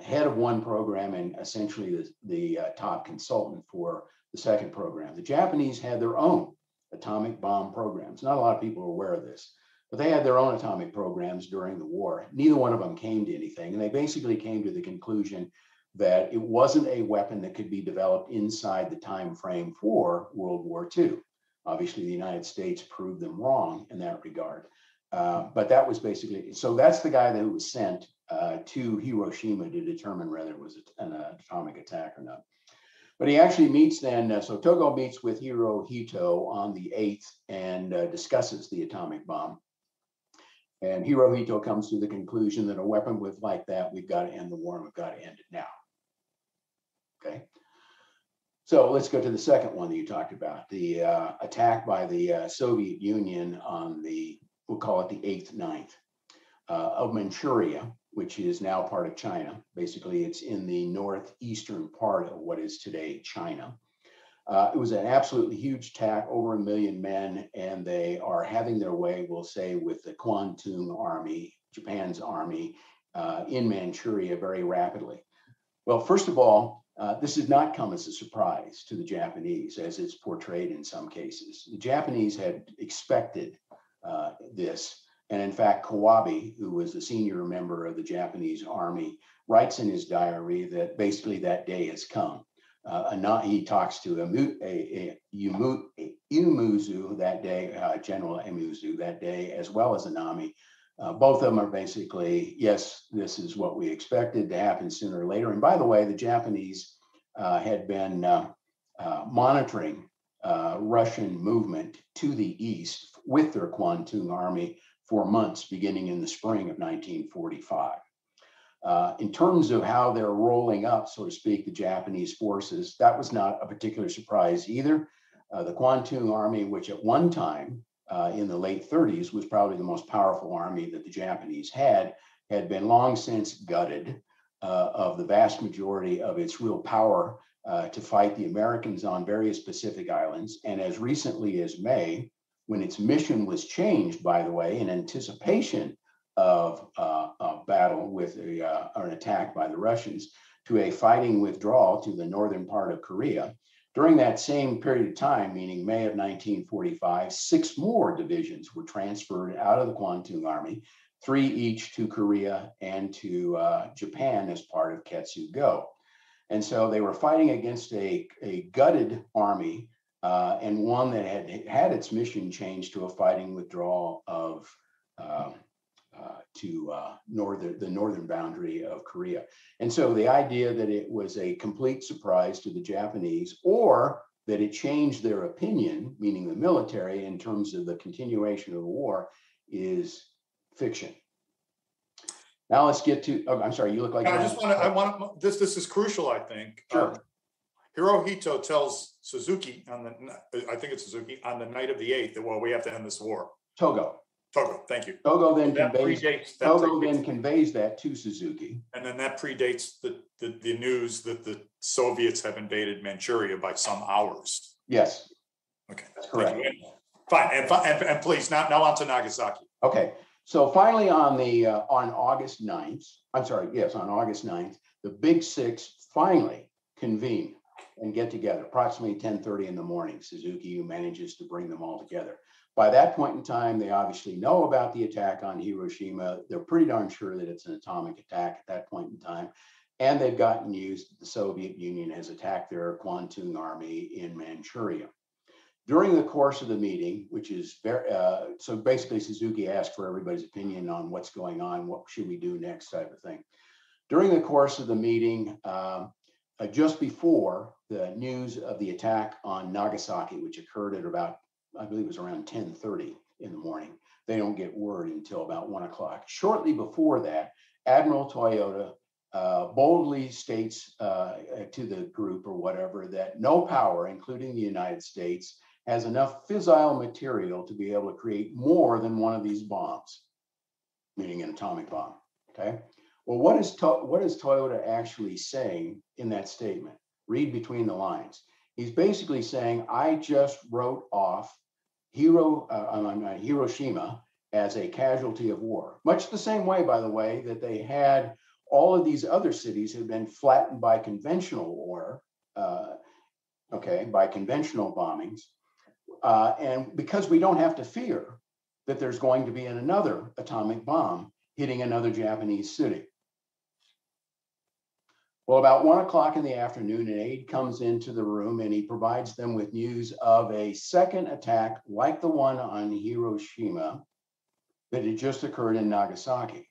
head of one program and essentially the top consultant for the second program. The Japanese had their own atomic bomb programs. Not a lot of people are aware of this, but they had their own atomic programs during the war. Neither one of them came to anything. And they basically came to the conclusion that it wasn't a weapon that could be developed inside the time frame for World War II. Obviously, the United States proved them wrong in that regard. But that was basically, so that's the guy that was sent to Hiroshima to determine whether it was an atomic attack or not. But he actually meets then, so Togo meets with Hirohito on the 8th and discusses the atomic bomb. And Hirohito comes to the conclusion that a weapon like that, we've got to end the war, and we've got to end it now. Okay. So let's go to the second one that you talked about, the attack by the Soviet Union on we'll call it the 8th, 9th of Manchuria, which is now part of China. Basically, it's in the northeastern part of what is today China. It was an absolutely huge attack, over 1 million men, and they are having their way, we'll say, with the Kwantung Army, Japan's army, in Manchuria very rapidly. Well, first of all, this did not come as a surprise to the Japanese, as it's portrayed in some cases. The Japanese had expected this. And in fact, Kawabe, who was the senior member of the Japanese army, writes in his diary that basically that day has come. He talks to Iumuzu that day, General Iumuzu that day, as well as Anami. Both of them are basically, yes, this is what we expected to happen sooner or later. And by the way, the Japanese had been monitoring Russian movement to the east with their Kwantung army for months, beginning in the spring of 1945. In terms of how they're rolling up, so to speak, the Japanese forces, that was not a particular surprise either. The Kwantung army, which at one time in the late 30s was probably the most powerful army that the Japanese had been long since gutted of the vast majority of its real power to fight the Americans on various Pacific islands. And as recently as May, when its mission was changed, by the way, in anticipation of battle with an attack by the Russians, to a fighting withdrawal to the northern part of Korea. During that same period of time, meaning May of 1945, 6 more divisions were transferred out of the Kwantung Army, 3 each to Korea and to Japan as part of Ketsu-go. And so they were fighting against a gutted army and one that had its mission changed to a fighting withdrawal of to the northern boundary of Korea. And so the idea that it was a complete surprise to the Japanese or that it changed their opinion, meaning the military, in terms of the continuation of the war, is fiction. Now let's get to, oh, I'm sorry, you look like— this is crucial, I think. Sure. Hirohito tells Suzuki I think it's Suzuki, on the night of the 8th that, well, we have to end this war. Togo, thank you. Togo then conveys that to Suzuki. And then that predates the news that the Soviets have invaded Manchuria by some hours. Yes. Okay. That's correct. Fine. And please, now on to Nagasaki. Okay. So finally on August 9th, on August 9th, the Big Six finally convene and get together, approximately 10:30 in the morning. Suzuki manages to bring them all together. By that point in time, they obviously know about the attack on Hiroshima. They're pretty darn sure that it's an atomic attack at that point in time. And they've gotten news that the Soviet Union has attacked their Kwantung army in Manchuria. During the course of the meeting, which is so basically Suzuki asked for everybody's opinion on what's going on, what should we do next type of thing. During the course of the meeting, just before the news of the attack on Nagasaki, which occurred at about, I believe it was around 10:30 in the morning, they don't get word until about 1 o'clock. Shortly before that, Admiral Toyota boldly states to the group or whatever that no power, including the United States, has enough fissile material to be able to create more than one of these bombs, meaning an atomic bomb. Okay. Well, what is Toyota actually saying in that statement? Read between the lines. He's basically saying, I just wrote off Hiroshima as a casualty of war. Much the same way, by the way, that they had all of these other cities have been flattened by conventional war, by conventional bombings. And because we don't have to fear that there's going to be another atomic bomb hitting another Japanese city. Well, about 1 o'clock in the afternoon, an aide comes into the room and he provides them with news of a second attack like the one on Hiroshima that had just occurred in Nagasaki.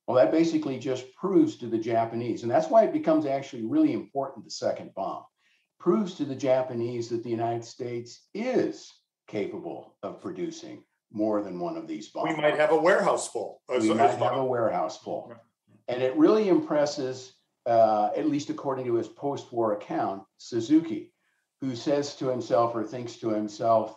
Well, that basically just proves to the Japanese, and that's why it becomes actually really important, the second bomb, proves to the Japanese that the United States is capable of producing more than one of these bombs. We might have a warehouse full. And it really impresses, at least according to his post-war account, Suzuki, who says to himself or thinks to himself,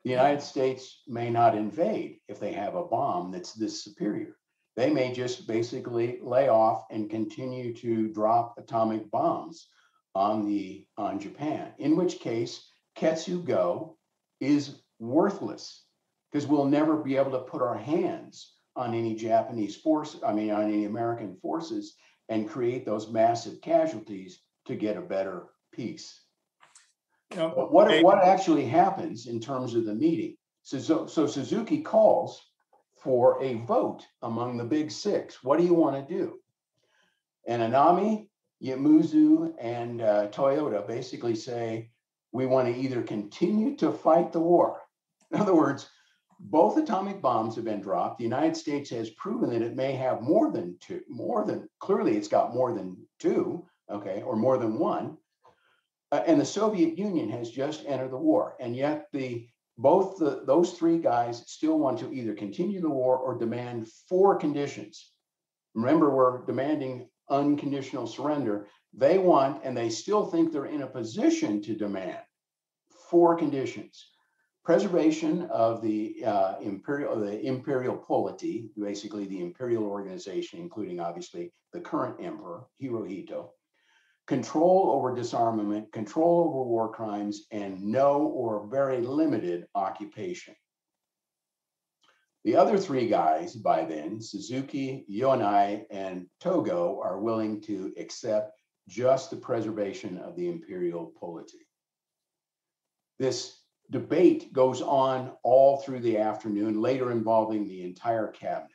the United States may not invade if they have a bomb that's this superior. They may just basically lay off and continue to drop atomic bombs on Japan, in which case Ketsugo is worthless because we'll never be able to put our hands on any on any American forces and create those massive casualties to get a better peace. But what actually happens in terms of the meeting? So Suzuki calls for a vote among the Big Six. What do you want to do? And Anami, Yamuzu, and Toyota basically say, we want to either continue to fight the war. In other words, both atomic bombs have been dropped. The United States has proven that it may have clearly it's got more than two, okay, or more than one. And the Soviet Union has just entered the war. And yet those three guys still want to either continue the war or demand four conditions. Remember, we're demanding unconditional surrender. They want, and they still think they're in a position to demand four conditions: preservation of the imperial polity, basically the imperial organization, including obviously the current emperor, Hirohito, control over disarmament, control over war crimes, and no or very limited occupation. The other three guys by then, Suzuki, Yonai, and Togo, are willing to accept just the preservation of the imperial polity. This debate goes on all through the afternoon, later involving the entire cabinet.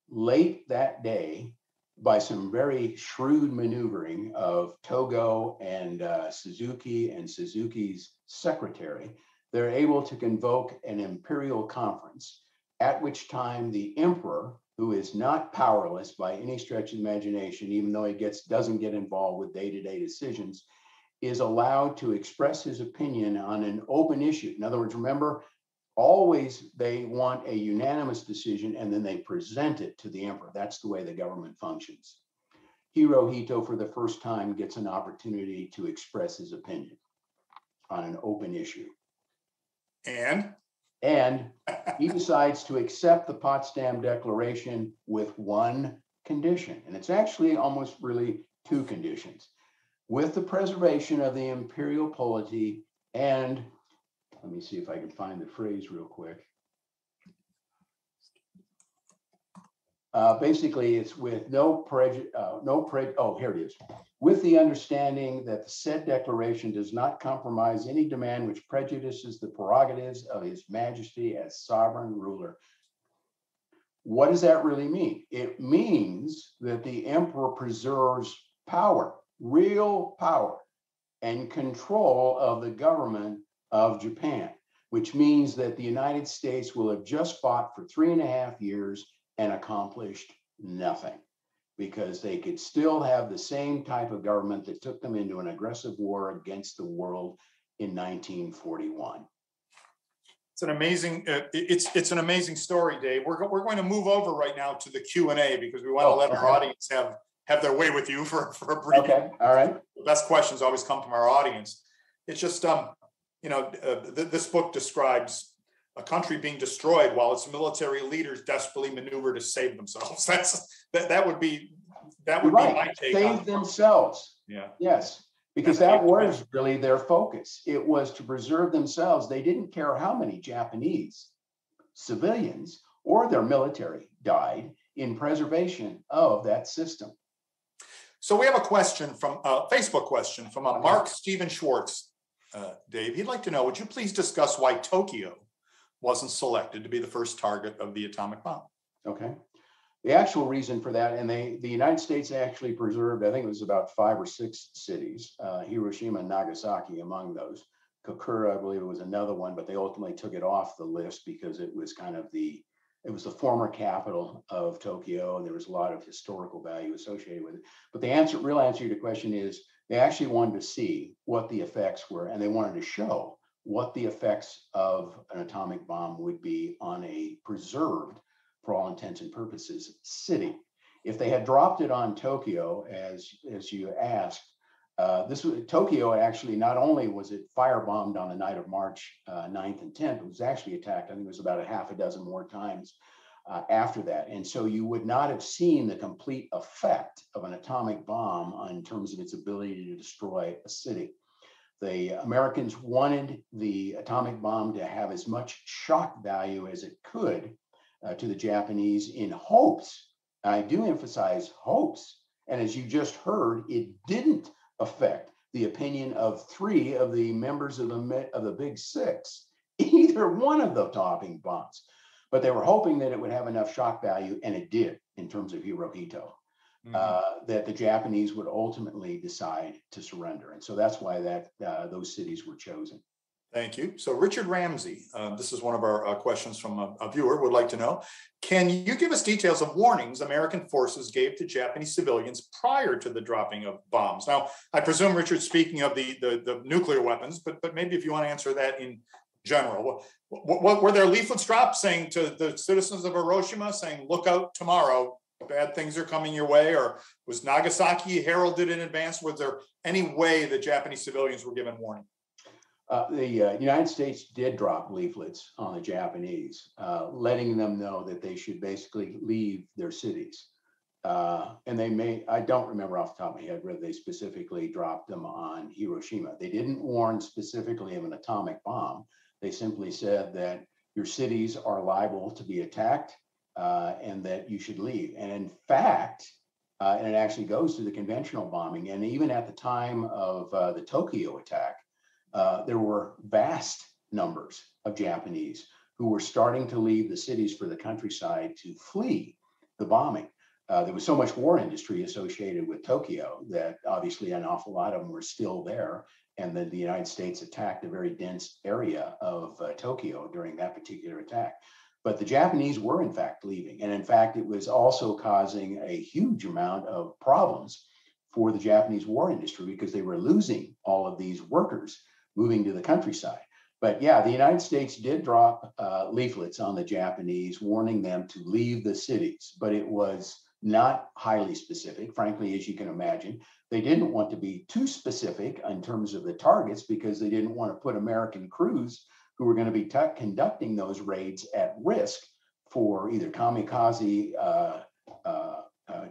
Late that day, by some very shrewd maneuvering of Togo and Suzuki and Suzuki's secretary, they're able to convoke an imperial conference, at which time the emperor, who is not powerless by any stretch of imagination, even though he doesn't get involved with day-to-day decisions, is allowed to express his opinion on an open issue. In other words, remember, always they want a unanimous decision and then they present it to the emperor. That's the way the government functions. Hirohito, for the first time, gets an opportunity to express his opinion on an open issue. And he decides to accept the Potsdam Declaration with one condition. And it's actually almost really two conditions. With the preservation of the imperial polity and, let me see if I can find the phrase real quick. Basically, it's with no prejudice, here it is. With the understanding that the said declaration does not compromise any demand which prejudices the prerogatives of His Majesty as sovereign ruler. What does that really mean? It means that the emperor preserves power, real power, and control of the government of Japan, which means that the United States will have just fought for 3.5 years and accomplished nothing, because they could still have the same type of government that took them into an aggressive war against the world in 1941. It's an amazing, it's an amazing story, Dave. We're going to move over right now to the Q&A because we want to let our audience have their way with you for a brief. Okay, all right. The best questions always come from our audience. It's just, this book describes a country being destroyed while its military leaders desperately maneuver to save themselves. That would be right. Be my take. Save themselves. Yeah. Yes, because that was really their focus. It was to preserve themselves. They didn't care how many Japanese civilians or their military died in preservation of that system. So we have a question from a Facebook question from Mark Steven Schwartz. Dave, he'd like to know, would you please discuss why Tokyo wasn't selected to be the first target of the atomic bomb? Okay. The actual reason for that, and the United States actually preserved, I think it was about 5 or 6 cities, Hiroshima and Nagasaki among those. Kokura, I believe it was another one, but they ultimately took it off the list because it was it was the former capital of Tokyo, and there was a lot of historical value associated with it. But the real answer to your question is they actually wanted to see what the effects were, and they wanted to show what the effects of an atomic bomb would be on a preserved, for all intents and purposes, city. If they had dropped it on Tokyo, as you asked, Tokyo actually, not only was it firebombed on the night of March 9th and 10th, it was actually attacked, I think it was about a half a dozen more times after that. And so you would not have seen the complete effect of an atomic bomb in terms of its ability to destroy a city. The Americans wanted the atomic bomb to have as much shock value as it could to the Japanese in hopes, I do emphasize hopes, and as you just heard, it didn't affect the opinion of 3 of the members of the Big Six, either one of the atomic bombs. But they were hoping that it would have enough shock value, and it did in terms of Hirohito. That the Japanese would ultimately decide to surrender. And so that's why those cities were chosen. Thank you. So Richard Ramsey, this is one of our questions from a viewer, would like to know, can you give us details of warnings American forces gave to Japanese civilians prior to the dropping of bombs? Now, I presume Richard's speaking of the nuclear weapons, but maybe if you want to answer that in general, what were there leaflets dropped saying to the citizens of Hiroshima, saying, look out tomorrow, bad things are coming your way? Or was Nagasaki heralded in advance? Was there any way that Japanese civilians were given warning? The United States did drop leaflets on the Japanese, letting them know that they should basically leave their cities. And I don't remember off the top of my head whether they specifically dropped them on Hiroshima. They didn't warn specifically of an atomic bomb. They simply said that your cities are liable to be attacked and that you should leave. And in fact, and it actually goes to the conventional bombing. And even at the time of the Tokyo attack, there were vast numbers of Japanese who were starting to leave the cities for the countryside to flee the bombing. There was so much war industry associated with Tokyo that obviously an awful lot of them were still there. And then the United States attacked a very dense area of Tokyo during that particular attack. But the Japanese were in fact leaving. And in fact, it was also causing a huge amount of problems for the Japanese war industry because they were losing all of these workers moving to the countryside. But yeah, the United States did drop leaflets on the Japanese, warning them to leave the cities, but it was not highly specific, frankly, as you can imagine. They didn't want to be too specific in terms of the targets because they didn't want to put American crews who were going to be conducting those raids at risk for either kamikaze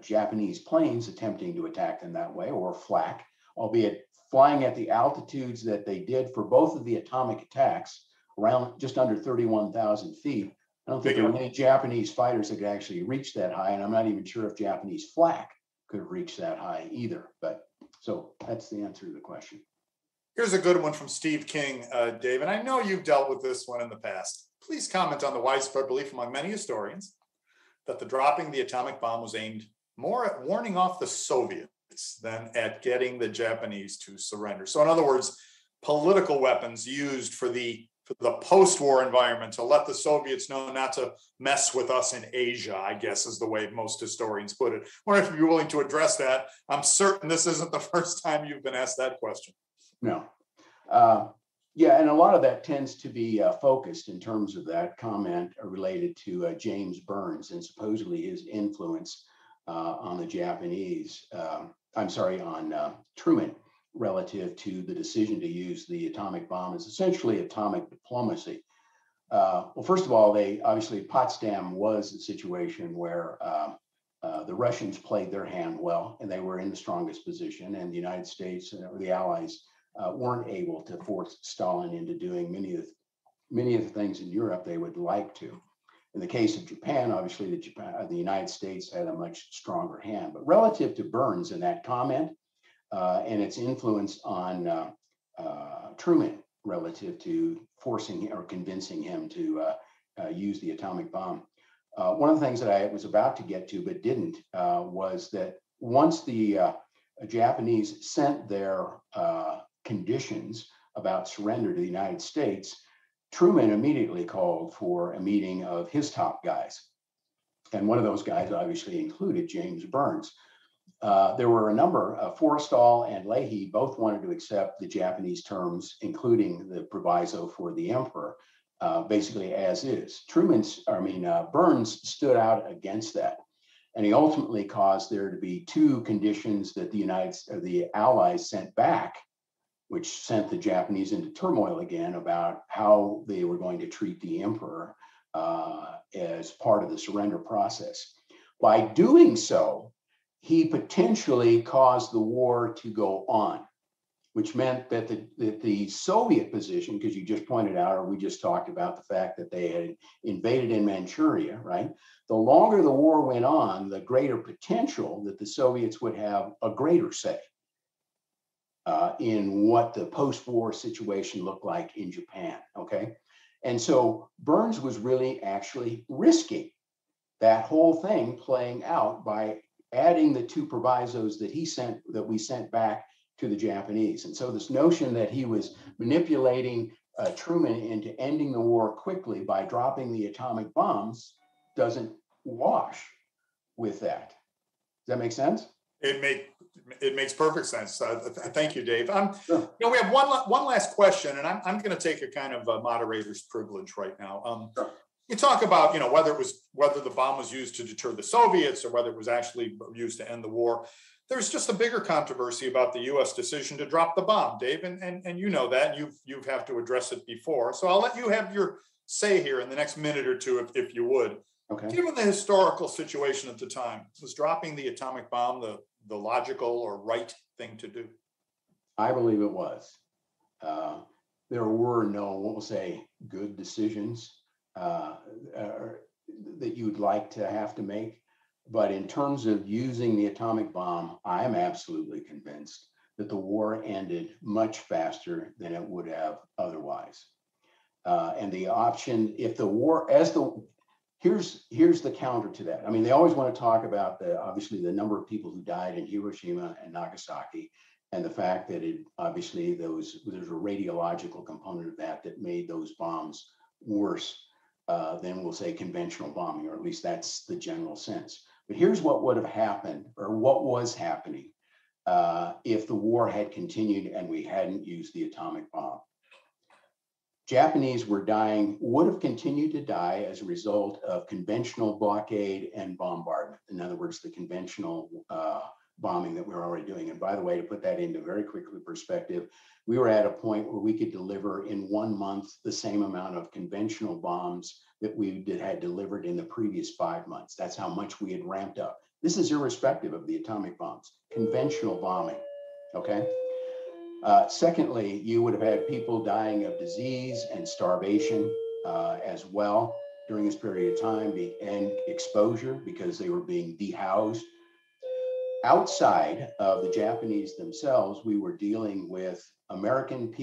Japanese planes attempting to attack them that way, or flak, albeit flying at the altitudes that they did for both of the atomic attacks, around just under 31,000 feet. I don't think there were any Japanese fighters that could actually reach that high, and I'm not even sure if Japanese flak could have reached that high either. But so that's the answer to the question. Here's a good one from Steve King, Dave, and I know you've dealt with this one in the past. Please comment on the widespread belief among many historians that the dropping the atomic bomb was aimed more at warning off the Soviets than at getting the Japanese to surrender. So in other words, political weapons used for the post-war environment to let the Soviets know not to mess with us in Asia, I guess is the way most historians put it. I wonder if you'd be willing to address that. I'm certain this isn't the first time you've been asked that question. No. Yeah, and a lot of that tends to be focused in terms of that comment related to James Burns and supposedly his influence on the Japanese, on Truman, relative to the decision to use the atomic bomb as essentially atomic diplomacy. Well, first of all, Potsdam was a situation where the Russians played their hand well, and they were in the strongest position, and the United States or the Allies weren't able to force Stalin into doing many of the things in Europe they would like to. In the case of Japan, obviously the United States had a much stronger hand. But relative to Burns and that comment and its influence on Truman relative to forcing or convincing him to use the atomic bomb, one of the things that I was about to get to but didn't was that once the Japanese sent their conditions about surrender to the United States, Truman immediately called for a meeting of his top guys. And one of those guys obviously included James Burns. There were a number, Forrestal and Leahy both wanted to accept the Japanese terms, including the proviso for the emperor, basically as is. Burns stood out against that. And he ultimately caused there to be two conditions that the Allies sent back, which sent the Japanese into turmoil again about how they were going to treat the emperor as part of the surrender process. By doing so, he potentially caused the war to go on, which meant that the Soviet position, because you just pointed out, or we just talked about the fact that they had invaded in Manchuria, right? The longer the war went on, the greater potential that the Soviets would have a greater say in what the post-war situation looked like in Japan, okay? And so Burns was really actually risking that whole thing playing out by adding the two provisos that we sent back to the Japanese. And so this notion that he was manipulating Truman into ending the war quickly by dropping the atomic bombs doesn't wash with that. Does that make sense? It makes perfect sense. Thank you, Dave. Sure. We have one last question, and I'm going to take a kind of a moderator's privilege right now. Sure. You talk about whether the bomb was used to deter the Soviets or whether it was actually used to end the war. There's just a bigger controversy about the U.S. decision to drop the bomb, Dave, and you know that you've have to address it before. So I'll let you have your say here in the next minute or two, if you would. Okay. Given the historical situation at the time, was dropping the atomic bomb the logical or right thing to do? I believe it was. There were no, we'll say, good decisions that you'd like to have to make. But in terms of using the atomic bomb, I'm absolutely convinced that the war ended much faster than it would have otherwise. And the option, if the war, here's the counter to that. I mean, they always want to talk about obviously the number of people who died in Hiroshima and Nagasaki, and the fact that obviously there's a radiological component of that made those bombs worse than, we'll say, conventional bombing, or at least that's the general sense. But here's what would have happened, or what was happening. if the war had continued and we hadn't used the atomic bomb. Japanese would have continued to die as a result of conventional blockade and bombardment. In other words, the conventional bombing that we're already doing. And by the way, to put that into very quickly perspective, we were at a point where we could deliver in 1 month the same amount of conventional bombs that we had delivered in the previous 5 months. That's how much we had ramped up. This is irrespective of the atomic bombs, conventional bombing, okay? Secondly, you would have had people dying of disease and starvation as well during this period of time, and exposure because they were being dehoused. Outside of the Japanese themselves, we were dealing with American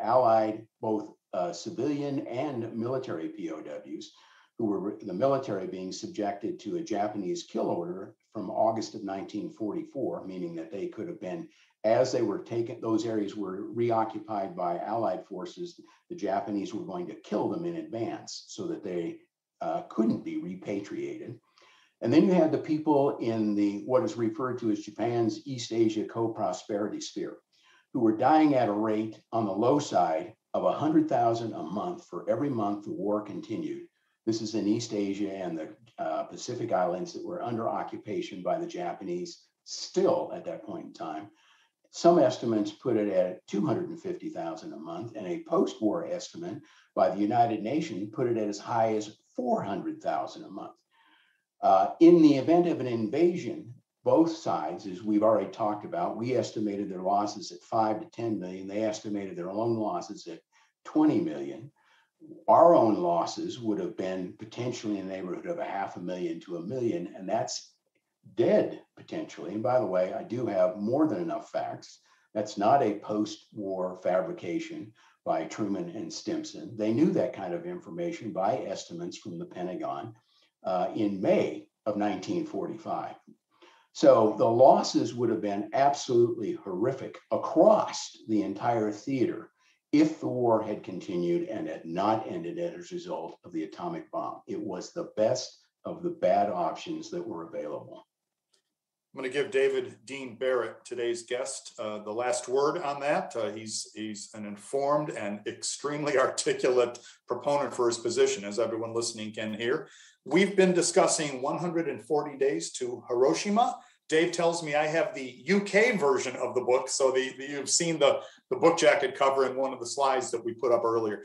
Allied, both civilian and military POWs, who were the military being subjected to a Japanese kill order from August of 1944, meaning that they could have been, as they were taken, those areas were reoccupied by Allied forces, the Japanese were going to kill them in advance so that they couldn't be repatriated. And then you had the people in what is referred to as Japan's East Asia co-prosperity sphere, who were dying at a rate on the low side of 100,000 a month for every month the war continued. This is in East Asia and the Pacific Islands that were under occupation by the Japanese still at that point in time. Some estimates put it at 250,000 a month, and a post-war estimate by the United Nations put it at as high as 400,000 a month. In the event of an invasion, both sides, as we've already talked about, we estimated their losses at 5 to 10 million. They estimated their own losses at 20 million. Our own losses would have been potentially in the neighborhood of 500,000 to 1 million, and that's dead potentially. And by the way, I do have more than enough facts. That's not a post-war fabrication by Truman and Stimson. They knew that kind of information by estimates from the Pentagon in May of 1945. So the losses would have been absolutely horrific across the entire theater if the war had continued and had not ended as a result of the atomic bomb. It was the best of the bad options that were available. I'm going to give Dean Barrett, today's guest, the last word on that. He's an informed and extremely articulate proponent for his position, as everyone listening can hear. We've been discussing 140 Days to Hiroshima. Dave tells me I have the UK version of the book, so you've seen the book jacket cover in one of the slides that we put up earlier.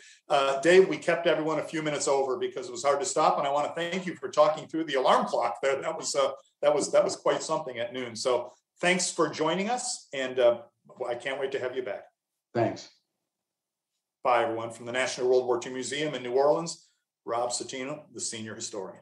Dave, we kept everyone a few minutes over because it was hard to stop, and I want to thank you for talking through the alarm clock there. That was quite something at noon. So thanks for joining us, and I can't wait to have you back. Thanks. Bye, everyone. From the National World War II Museum in New Orleans, Rob Citino, the senior historian.